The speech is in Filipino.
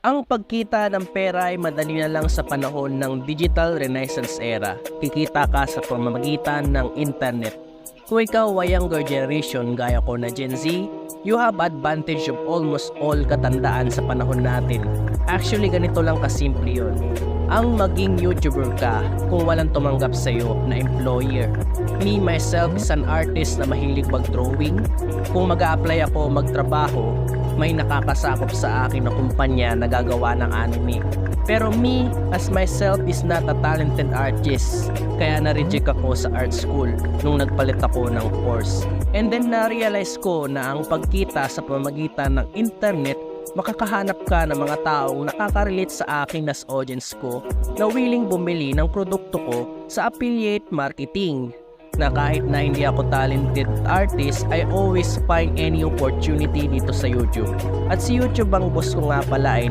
Ang pagkita ng pera ay madali na lang sa panahon ng digital renaissance era. Kikita ka sa pamamagitan ng internet. Kung ikaw ay younger generation gaya ko na Gen Z, you have advantage of almost all katandaan sa panahon natin. Actually, ganito lang kasimple yun. Ang maging YouTuber ka kung walang tumanggap sa'yo na employer. Me, myself, is an artist na mahilig mag-drawing. Kung mag-a-apply ako magtrabaho, may nakakasakop sa akin na kumpanya na gagawa ng anime. Pero me, as myself, is not a talented artist. Kaya na-reject ako sa art school nung nagpalit ako ng course. And then na-realize ko na ang pagkita sa pamamagitan ng internet, makakahanap ka ng mga taong nakaka-relate sa akin as audience ko na willing bumili ng produkto ko sa affiliate marketing. Na kahit na hindi ako talented artist, I always find any opportunity dito sa YouTube. At si YouTube ang boss ko nga pala ay